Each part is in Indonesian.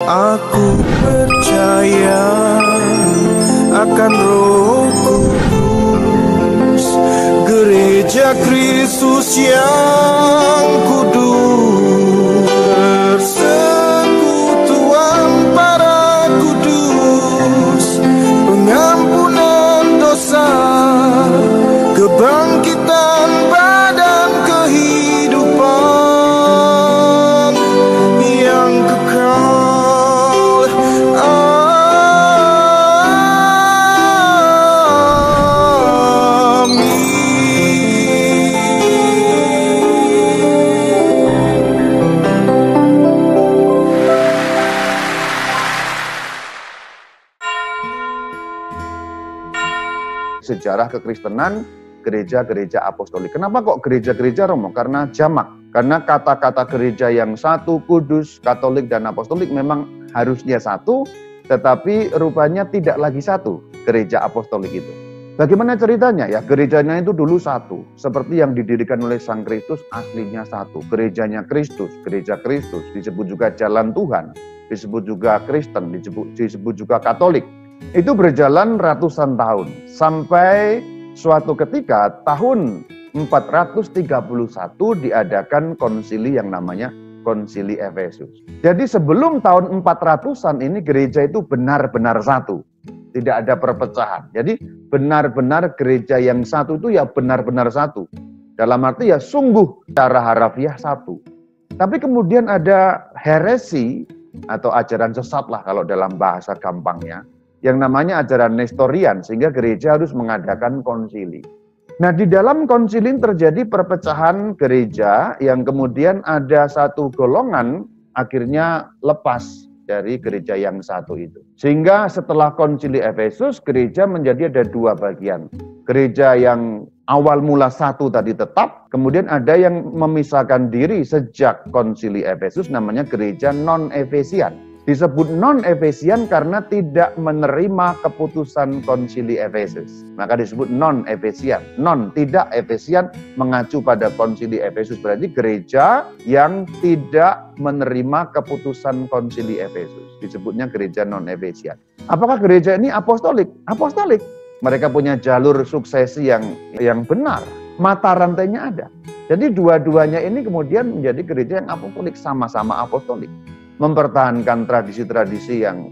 Aku percaya akan Roh Kudus, Gereja Kristus yang kudus, persekutuan para kudus, pengampunan dosa, kebangkitan badan, kehidupan yang kekal. Sejarah kekristenan, gereja-gereja apostolik. Kenapa kok gereja-gereja Romo? Karena jamak. Karena kata-kata gereja yang satu, kudus, katolik, dan apostolik memang harusnya satu, tetapi rupanya tidak lagi satu, gereja apostolik itu. Bagaimana ceritanya? Ya, gerejanya itu dulu satu. Seperti yang didirikan oleh Sang Kristus, aslinya satu. Gerejanya Kristus, gereja Kristus, disebut juga jalan Tuhan, disebut juga Kristen, disebut juga Katolik. Itu berjalan ratusan tahun, sampai suatu ketika tahun 431 diadakan konsili yang namanya Konsili Efesus. Jadi sebelum tahun 400-an ini gereja itu benar-benar satu, tidak ada perpecahan. Jadi benar-benar gereja yang satu itu ya benar-benar satu. Dalam arti ya sungguh secara harafiah satu. Tapi kemudian ada heresi atau ajaran sesat lah kalau dalam bahasa gampangnya, yang namanya ajaran Nestorian, sehingga gereja harus mengadakan konsili. Nah, di dalam konsili terjadi perpecahan gereja yang kemudian ada satu golongan akhirnya lepas dari gereja yang satu itu. Sehingga setelah konsili Efesus, gereja menjadi ada dua bagian. Gereja yang awal mula satu tadi tetap, kemudian ada yang memisahkan diri sejak konsili Efesus, namanya gereja non-Efesian. Disebut non-Efesian karena tidak menerima keputusan konsili Efesus. Maka disebut non-Efesian. Non, tidak, Efesian mengacu pada konsili Efesus. Berarti gereja yang tidak menerima keputusan konsili Efesus. Disebutnya gereja non-Efesian. Apakah gereja ini apostolik? Apostolik. Mereka punya jalur suksesi yang benar. Mata rantainya ada. Jadi dua-duanya ini kemudian menjadi gereja yang apostolik, sama-sama apostolik. Mempertahankan tradisi-tradisi yang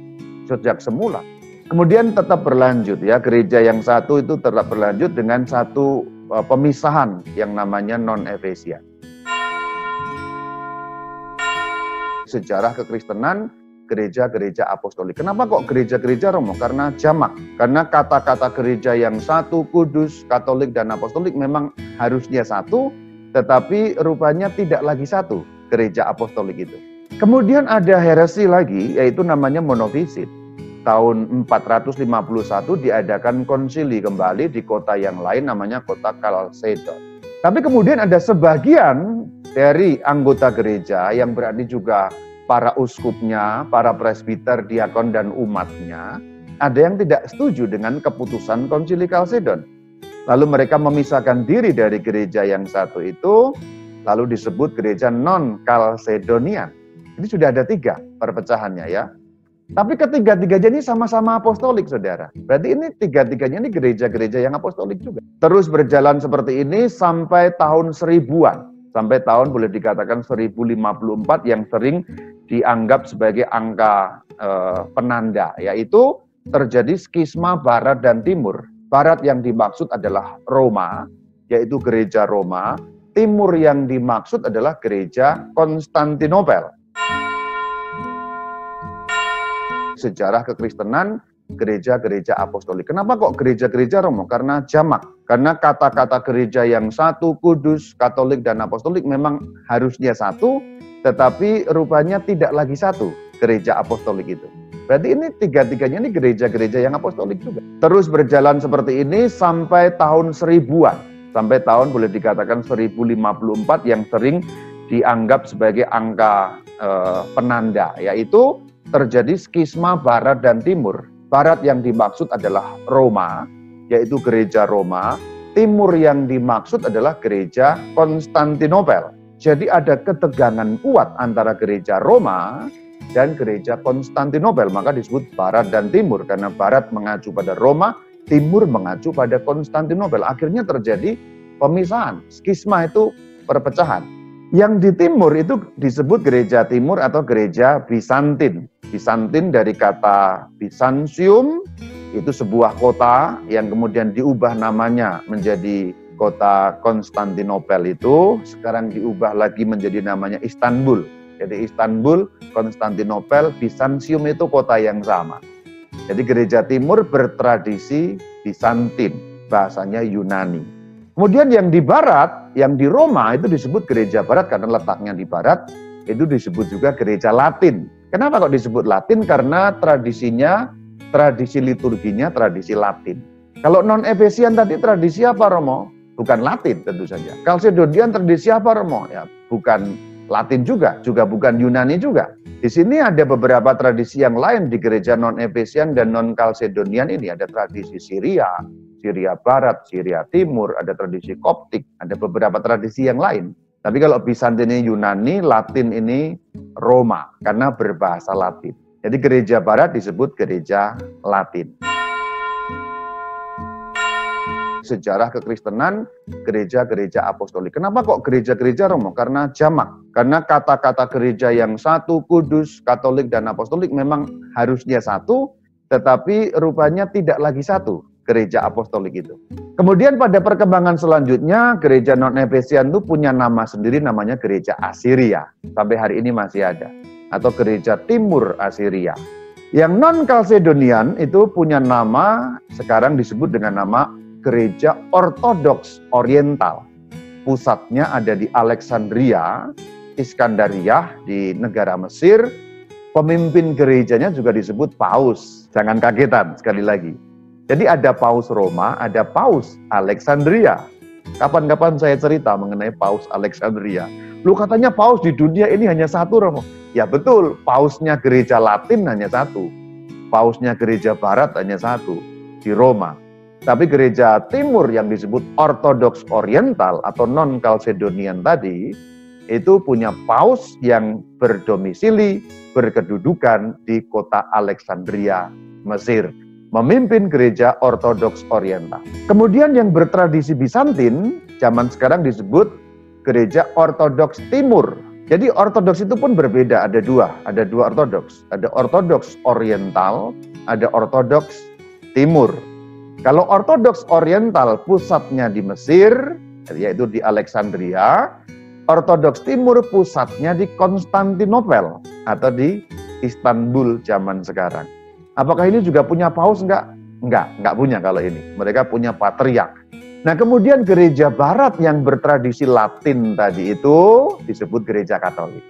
sejak semula. Kemudian tetap berlanjut ya, gereja yang satu itu tetap berlanjut dengan satu pemisahan yang namanya non-Efesian. Sejarah kekristenan, gereja-gereja apostolik. Kenapa kok gereja-gereja Romo? Karena jamak. Karena kata-kata gereja yang satu, kudus, katolik, dan apostolik memang harusnya satu, tetapi rupanya tidak lagi satu, gereja apostolik itu. Kemudian ada heresi lagi, yaitu namanya monofisit. Tahun 451 diadakan konsili kembali di kota yang lain, namanya kota Chalcedon. Tapi kemudian ada sebagian dari anggota gereja yang berarti juga para uskupnya, para presbiter, diakon, dan umatnya, ada yang tidak setuju dengan keputusan konsili Chalcedon. Lalu mereka memisahkan diri dari gereja yang satu itu, lalu disebut gereja non-Chalcedonian. Jadi sudah ada 3 perpecahannya ya. Tapi ketiga-tiganya ini sama-sama apostolik, saudara. Berarti ini tiga-tiganya ini gereja-gereja yang apostolik juga. Terus berjalan seperti ini sampai tahun 1000-an. Sampai tahun boleh dikatakan 1054 yang sering dianggap sebagai angka penanda. Yaitu terjadi skisma barat dan timur. Barat yang dimaksud adalah Roma, yaitu gereja Roma. Timur yang dimaksud adalah gereja Konstantinopel. Sejarah kekristenan, gereja-gereja apostolik. Kenapa kok gereja-gereja Romo? Karena jamak. Karena kata-kata gereja yang satu, kudus, katolik, dan apostolik memang harusnya satu, tetapi rupanya tidak lagi satu, gereja apostolik itu. Berarti ini tiga-tiganya ini gereja-gereja yang apostolik juga. Terus berjalan seperti ini sampai tahun 1000-an. Sampai tahun boleh dikatakan 1054 yang sering dianggap sebagai angka penanda, yaitu terjadi skisma barat dan timur. Barat yang dimaksud adalah Roma, yaitu gereja Roma. Timur yang dimaksud adalah gereja Konstantinopel. Jadi ada ketegangan kuat antara gereja Roma dan gereja Konstantinopel. Maka disebut barat dan timur, karena barat mengacu pada Roma, timur mengacu pada Konstantinopel. Akhirnya terjadi pemisahan, skisma itu perpecahan. Yang di timur itu disebut gereja timur atau gereja Bizantin. Bizantin dari kata Byzantium, itu sebuah kota yang kemudian diubah namanya menjadi kota Konstantinopel, itu sekarang diubah lagi menjadi namanya Istanbul. Jadi Istanbul, Konstantinopel, Bizantium itu kota yang sama. Jadi gereja timur bertradisi Bizantin, bahasanya Yunani. Kemudian yang di barat, yang di Roma itu disebut gereja barat karena letaknya di barat, itu disebut juga gereja Latin. Kenapa kok disebut Latin? Karena tradisinya, tradisi liturginya, tradisi Latin. Kalau non-Efesian tadi tradisi apa, Romo? Bukan Latin tentu saja. Kalsedonian tradisi apa, Romo? Ya, bukan Latin juga bukan Yunani juga. Di sini ada beberapa tradisi yang lain di gereja non-Efesian dan non-Kalsedonian ini. Ada tradisi Syria, Syria Barat, Syria Timur, ada tradisi Koptik, ada beberapa tradisi yang lain. Tapi kalau Bizantin ini Yunani, Latin ini Roma, karena berbahasa Latin. Jadi gereja Barat disebut gereja Latin. Sejarah kekristenan, gereja-gereja apostolik. Kenapa kok gereja-gereja, Romo? Karena jamak. Karena kata-kata gereja yang satu, kudus, katolik, dan apostolik memang harusnya satu, tetapi rupanya tidak lagi satu. Gereja apostolik itu. Kemudian pada perkembangan selanjutnya, gereja non-Efesian itu punya nama sendiri, namanya gereja Asiria. Sampai hari ini masih ada. Atau gereja Timur Asiria. Yang non-Kalsedonian itu punya nama, sekarang disebut dengan nama gereja Ortodoks Oriental. Pusatnya ada di Alexandria, Iskandariyah di negara Mesir. Pemimpin gerejanya juga disebut Paus. Jangan kagetan sekali lagi. Jadi ada Paus Roma, ada Paus Alexandria. Kapan-kapan saya cerita mengenai Paus Alexandria. Lu katanya Paus di dunia ini hanya satu, Romo. Ya betul, Pausnya gereja Latin hanya satu. Pausnya gereja Barat hanya satu, di Roma. Tapi gereja Timur yang disebut Ortodoks Oriental atau non-Kalsedonian tadi, itu punya Paus yang berdomisili, berkedudukan di kota Alexandria, Mesir. Memimpin gereja Ortodoks Oriental. Kemudian yang bertradisi Bizantin, zaman sekarang disebut gereja Ortodoks Timur. Jadi Ortodoks itu pun berbeda, ada dua Ortodoks. Ada Ortodoks Oriental, ada Ortodoks Timur. Kalau Ortodoks Oriental pusatnya di Mesir, yaitu di Alexandria. Ortodoks Timur pusatnya di Konstantinopel atau di Istanbul zaman sekarang. Apakah ini juga punya paus? Enggak punya kalau ini. Mereka punya patriark. Nah, kemudian gereja barat yang bertradisi Latin tadi itu disebut gereja Katolik.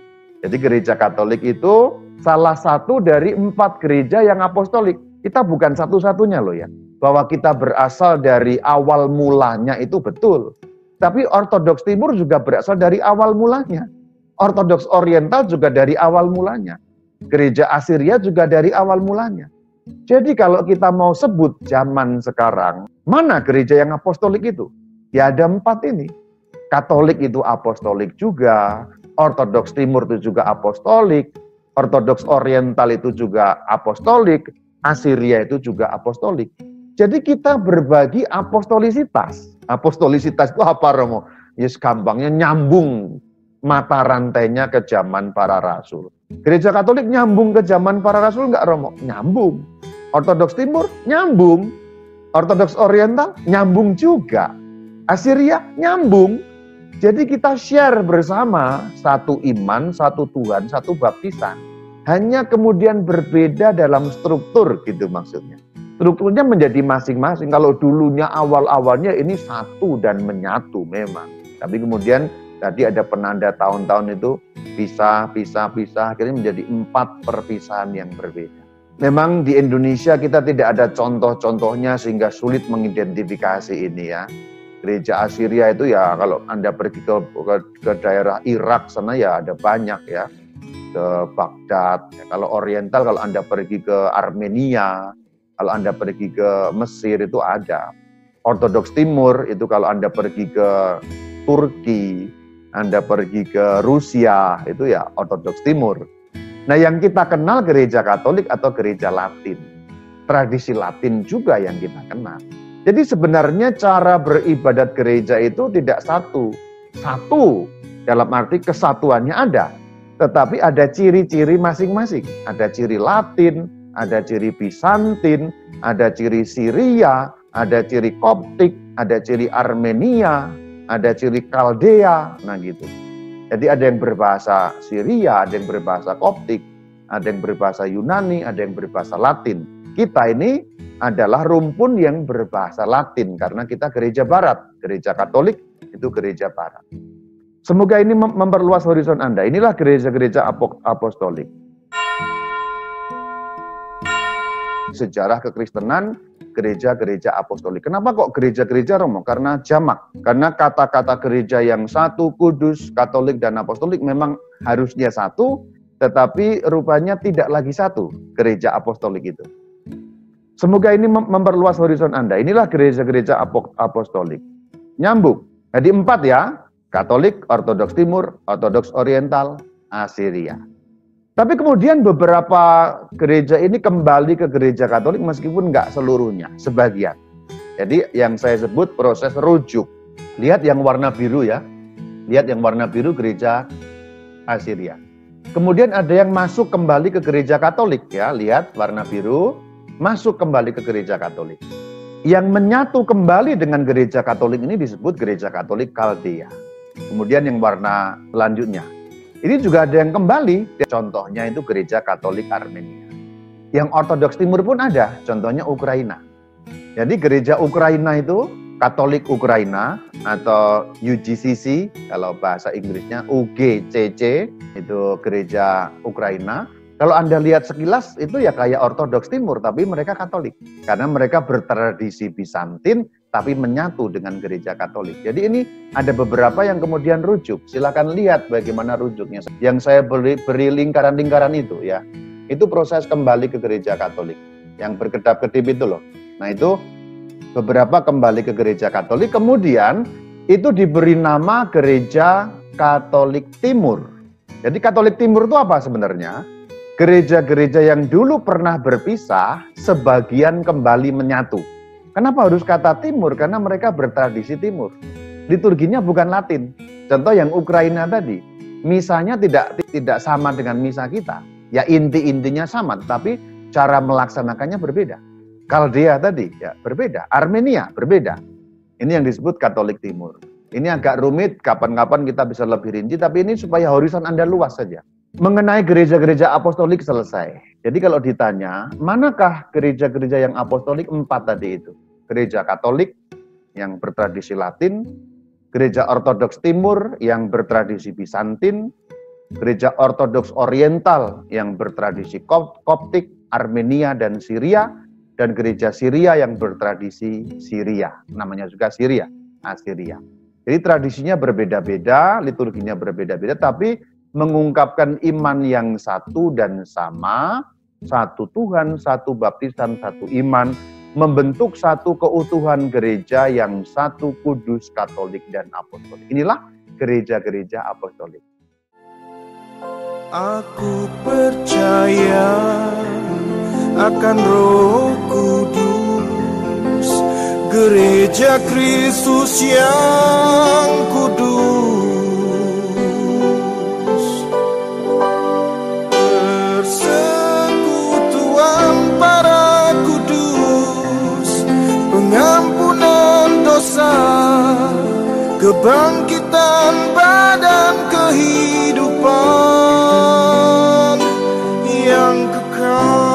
Jadi gereja Katolik itu salah satu dari 4 gereja yang apostolik. Kita bukan satu-satunya loh ya. Bahwa kita berasal dari awal mulanya itu betul. Tapi Ortodoks Timur juga berasal dari awal mulanya. Ortodoks Oriental juga dari awal mulanya. Gereja Asiria juga dari awal mulanya. Jadi kalau kita mau sebut zaman sekarang, mana gereja yang apostolik itu? Ya ada 4 ini. Katolik itu apostolik juga, Ortodoks Timur itu juga apostolik, Ortodoks Oriental itu juga apostolik, Asiria itu juga apostolik. Jadi kita berbagi apostolisitas. Apostolisitas itu apa, Romo? Ya gampangnya nyambung mata rantainya ke zaman para rasul. Gereja Katolik nyambung ke zaman para rasul enggak, Romo? Nyambung. Ortodoks Timur nyambung. Ortodoks Oriental nyambung juga. Asiria nyambung. Jadi kita share bersama satu iman, satu Tuhan, satu baptisan. Hanya kemudian berbeda dalam struktur gitu maksudnya. Strukturnya menjadi masing-masing. Kalau dulunya awal-awalnya ini satu dan menyatu memang. Tapi kemudian tadi ada penanda tahun-tahun itu pisah, akhirnya menjadi 4 perpisahan yang berbeda. Memang di Indonesia kita tidak ada contoh-contohnya sehingga sulit mengidentifikasi ini ya. Gereja Asiria itu ya kalau Anda pergi ke daerah Irak sana ya ada banyak ya. Ke Baghdad. Ya, kalau Oriental kalau Anda pergi ke Armenia, kalau Anda pergi ke Mesir itu ada. Ortodoks Timur itu kalau Anda pergi ke Turki, Anda pergi ke Rusia, itu ya Ortodoks Timur. Nah, yang kita kenal gereja Katolik atau gereja Latin. Tradisi Latin juga yang kita kenal. Jadi sebenarnya cara beribadat gereja itu tidak satu. Satu dalam arti kesatuannya ada. Tetapi ada ciri-ciri masing-masing. Ada ciri Latin, ada ciri Bizantin, ada ciri Syria, ada ciri Koptik, ada ciri Armenia, ada ciri Kaldea, nah gitu. Jadi ada yang berbahasa Syria, ada yang berbahasa Koptik, ada yang berbahasa Yunani, ada yang berbahasa Latin. Kita ini adalah rumpun yang berbahasa Latin karena kita gereja barat, gereja Katolik itu gereja barat. Semoga ini memperluas horizon Anda. Inilah gereja-gereja apostolik. Sejarah kekristenan, gereja-gereja apostolik. Kenapa kok gereja-gereja, Romo? Karena jamak. Karena kata-kata gereja yang satu, kudus, katolik, dan apostolik memang harusnya satu, tetapi rupanya tidak lagi satu, gereja apostolik itu. Semoga ini memperluas horizon Anda. Inilah gereja-gereja apostolik. Nyambung. Jadi 4 ya. Katolik, Ortodoks Timur, Ortodoks Oriental, Assyria. Tapi kemudian beberapa gereja ini kembali ke gereja Katolik meskipun nggak seluruhnya, sebagian. Jadi yang saya sebut proses rujuk. Lihat yang warna biru ya. Lihat yang warna biru gereja Assyria. Kemudian ada yang masuk kembali ke gereja Katolik ya. Lihat warna biru, masuk kembali ke gereja Katolik. Yang menyatu kembali dengan gereja Katolik ini disebut gereja Katolik Kaldea. Kemudian yang warna selanjutnya. Ini juga ada yang kembali, contohnya itu gereja Katolik Armenia. Yang Ortodoks Timur pun ada, contohnya Ukraina. Jadi gereja Ukraina itu, Katolik Ukraina atau UGCC, kalau bahasa Inggrisnya UGCC, itu gereja Ukraina. Kalau Anda lihat sekilas itu ya kayak Ortodoks Timur, tapi mereka Katolik. Karena mereka bertradisi Bizantin, tapi menyatu dengan gereja Katolik. Jadi ini ada beberapa yang kemudian rujuk. Silakan lihat bagaimana rujuknya. Yang saya beri lingkaran-lingkaran itu ya, itu proses kembali ke gereja Katolik. Yang berkedap-kedip itu loh. Nah itu beberapa kembali ke gereja Katolik, kemudian itu diberi nama gereja Katolik Timur. Jadi Katolik Timur itu apa sebenarnya? Gereja-gereja yang dulu pernah berpisah, sebagian kembali menyatu. Kenapa harus kata timur? Karena mereka bertradisi timur. Liturginya bukan Latin. Contoh yang Ukraina tadi, misanya tidak sama dengan misa kita. Ya inti-intinya sama, tapi cara melaksanakannya berbeda. Kaldea tadi ya berbeda, Armenia berbeda. Ini yang disebut Katolik Timur. Ini agak rumit, kapan-kapan kita bisa lebih rinci, tapi ini supaya horizon Anda luas saja. Mengenai gereja-gereja apostolik selesai. Jadi kalau ditanya, manakah gereja-gereja yang apostolik 4 tadi itu? Gereja Katolik yang bertradisi Latin, gereja Ortodoks Timur yang bertradisi Bizantin, gereja Ortodoks Oriental yang bertradisi Koptik, Armenia, dan Syria, dan gereja Syria yang bertradisi Syria. Namanya juga Syria, Assyria. Jadi tradisinya berbeda-beda, liturginya berbeda-beda, tapi mengungkapkan iman yang satu dan sama, satu Tuhan, satu baptisan, satu iman, membentuk satu keutuhan gereja yang satu, kudus, katolik, dan apostolik. Inilah gereja-gereja apostolik. Aku percaya akan Roh Kudus, gereja Kristus yang kudus. Kebangkitan badan kehidupan yang kekal.